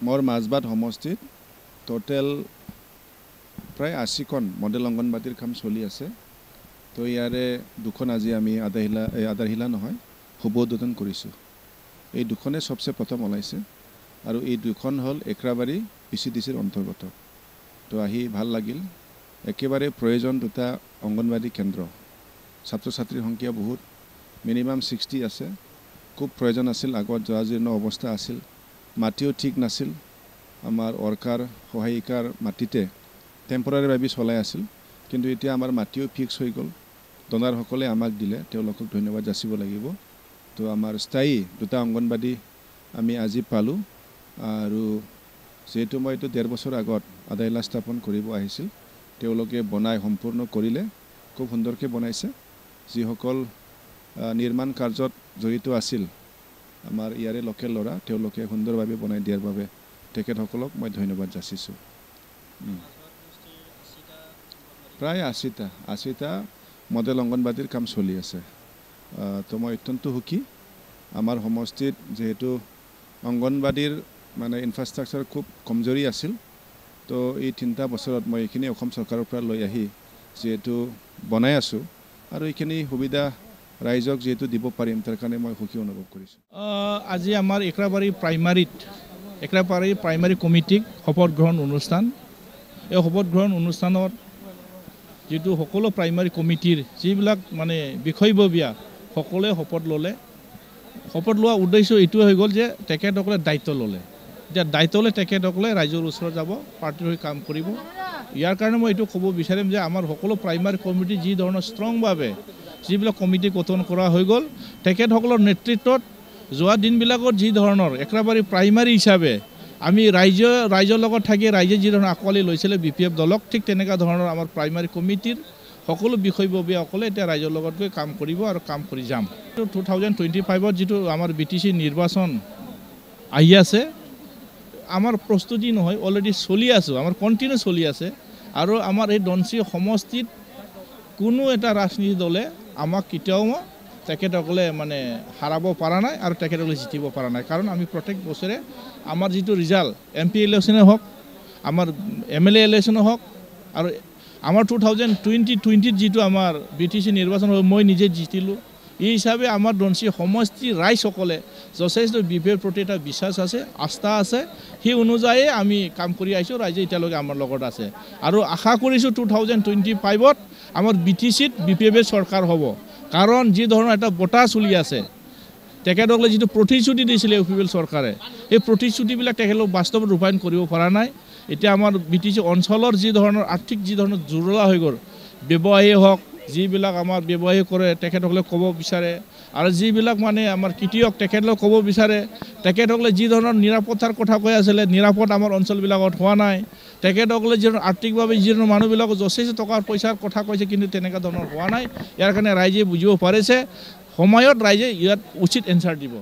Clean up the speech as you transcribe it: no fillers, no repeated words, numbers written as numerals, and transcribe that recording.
মোৰ মাজবাট সমষ্টিত টোটেল প্ৰায় 80খন মডেল অংগনবাদীৰ কাম চলি আছে। তো ইয়াৰে দুখন আজি আমি আধাৰশিলা নহয় শুভ উদ্বোধন কৰিছোঁ। এই দুখনে সবচে প্ৰথম ওলাইছে আৰু এই দুখন হ'ল একৰাবাৰী PCDCৰ অন্তৰ্গত। তো আহি ভাল লাগিল। একেবাৰে প্ৰয়োজন দুটা অংগনবাদী কেন্দ্ৰ। ছাত্ৰ ছাত্ৰীৰ সংখ্যা বহুত, মিনিমাম 60 আছে। খুব প্ৰয়োজন আছিল, আগত জৰাজীৰ্ণ অৱস্থা আছিল, মাটিও ঠিক নাছিল। আমাৰ অৰ্কাৰ সহায়িকাৰ মাটিতে টেম্পৰাৰীভাৱে চলাই আছিল, কিন্তু এতিয়া আমাৰ মাটিও ফিক্স হৈ গ'ল। ডনাৰসকলে আমাক দিলে, তেওঁলোকক ধন্যবাদ যাচিব লাগিব। তো আমাৰ স্থায়ী দুটা অংগনবাদী আমি আজি পালোঁ আৰু যিহেতু মই এইটো 1.5 বছৰ আগত আধাৰশিলা স্থাপন কৰিব আহিছিল, তেওঁলোকে বনাই সম্পূৰ্ণ কৰিলে, খুব সুন্দৰকৈ বনাইছে। যিসকল নিৰ্মাণ কাৰ্যত জড়িত আছিল আমাৰ ইয়াৰে লোকেল ল'ৰা, তেওঁলোকে সুন্দৰভাৱে বনাই দিয়াৰ বাবে তেখেতসকলক মই ধন্যবাদ যাচিছোঁ। প্ৰায় 80টা মডেল অংগনবাদীৰ কাম চলি আছে। তো মই অত্যন্ত সুখী। আমাৰ সমষ্টিত যিহেতু অংগনবাদীৰ মানে ইনফ্ৰাষ্ট্ৰাকচাৰ খুব কমজোৰি আছিল, তো এই 3টা বছৰত মই এইখিনি অসম চৰকাৰৰ পৰা লৈ আহি যিহেতু বনাই আছোঁ আৰু এইখিনি সুবিধা ৰাইজক যিহেতু দিব পাৰিম, তাৰ কাৰণে মই সুখী অনুভৱ কৰিছোঁ। আজি আমাৰ একৰাবাৰী প্ৰাইমাৰী কমিটিক শপত গ্ৰহণ অনুষ্ঠান। এই শপত গ্ৰহণ অনুষ্ঠানত যিটো সকলো প্ৰাইমাৰী কমিটিৰ যিবিলাক মানে বিষয়ববীয়া সকলোৱে শপত ল'লে। শপত লোৱা উদ্দেশ্য এইটোৱে হৈ গ'ল যে তেখেতসকলে দায়িত্ব ল'লে। এতিয়া দায়িত্ব ল'লে তেখেতসকলে ৰাইজৰ ওচৰত যাব, পাৰ্টিৰ হৈ কাম কৰিব। ইয়াৰ কাৰণে মই এইটো ক'ব বিচাৰিম যে আমাৰ সকলো প্ৰাইমাৰী কমিটি যি ধৰণৰ ষ্ট্ৰংভাৱে যিবিলাক কমিটি গঠন কৰা হৈ গ'ল, তেখেতসকলৰ নেতৃত্বত যোৱা দিনবিলাকত যি ধৰণৰ একৰাবাৰী প্ৰাইমাৰী হিচাপে আমি ৰাইজৰ লগত থাকি ৰাইজে যি ধৰণৰ আঁকোৱালি লৈছিলে BPF দলক, ঠিক তেনেকুৱা ধৰণৰ আমাৰ প্ৰাইমাৰী কমিটিৰ সকলো বিষয়ববীয়াসকলে এতিয়া ৰাইজৰ লগত গৈ কাম কৰিব আৰু কাম কৰি যাম। 2025ত যিটো আমাৰ BTC নিৰ্বাচন আহি আছে, আমাৰ প্ৰস্তুতি নহয়, অলৰেডি চলি আছোঁ, আমাৰ কণ্টিনিউ চলি আছে। আৰু আমাৰ এই ধনশিৰি সমষ্টিত কোনো এটা ৰাজনীতি দলে আমাক কেতিয়াও তেখেতসকলে মানে হাৰাব পৰা নাই আৰু তেখেতসকলে জিতিব পৰা নাই। কাৰণ আমি প্ৰত্যেক বছৰে আমাৰ যিটো ৰিজাল্ট MP ইলেকশ্যনে হওক, আমাৰ MLA ইলেকশ্যনে হওক, আৰু আমাৰ 2020ত যিটো আমাৰ BTC নিৰ্বাচন হ'ল, মই নিজে জিতিলোঁ। এই হিচাপে আমাৰ ধনশিৰি সমষ্টিৰ ৰাইজসকলে যথেষ্ট BPFৰ প্ৰতি এটা বিশ্বাস আছে, আস্থা আছে। সেই অনুযায়ী আমি কাম কৰি আহিছোঁ, ৰাইজে এতিয়ালৈকে আমাৰ লগত আছে আৰু আশা কৰিছোঁ 2025ত আমাৰ BTCত BPFৰ চৰকাৰ হ'ব। কাৰণ যি ধৰণৰ এটা বঁটা চলি আছে, তেখেতসকলে যিটো প্ৰতিশ্ৰুতি দিছিলে UPPL চৰকাৰে, এই প্ৰতিশ্ৰুতিবিলাক তেখেতলোক বাস্তৱত ৰূপায়ণ কৰিব পৰা নাই। এতিয়া আমাৰ BTC অঞ্চলৰ যি ধৰণৰ আৰ্থিক যি ধৰণৰ জুৰুলা হৈ গ'ল, ব্যৱসায়ী হওক, যিবিলাক আমাৰ ব্যৱসায়ী কৰে তেখেতসকলে ক'ব বিচাৰে, আৰু যিবিলাক মানে আমাৰ খেতিয়ক তেখেতলোকে ক'ব বিচাৰে, তেখেতসকলে যি ধৰণৰ নিৰাপত্তাৰ কথা কৈ আছিলে, নিৰাপদ আমাৰ অঞ্চলবিলাকত হোৱা নাই। তেখেতসকলে যি ধৰণৰ আৰ্থিকভাৱে যি ধৰণৰ মানুহবিলাকক যথেষ্ট টকাৰ পইচাৰ কথা কৈছে, কিন্তু তেনেকুৱা ধৰণৰ হোৱা নাই। ইয়াৰ কাৰণে ৰাইজে বুজিব পাৰিছে, সময়ত ৰাইজে ইয়াত উচিত এনচাৰ দিব।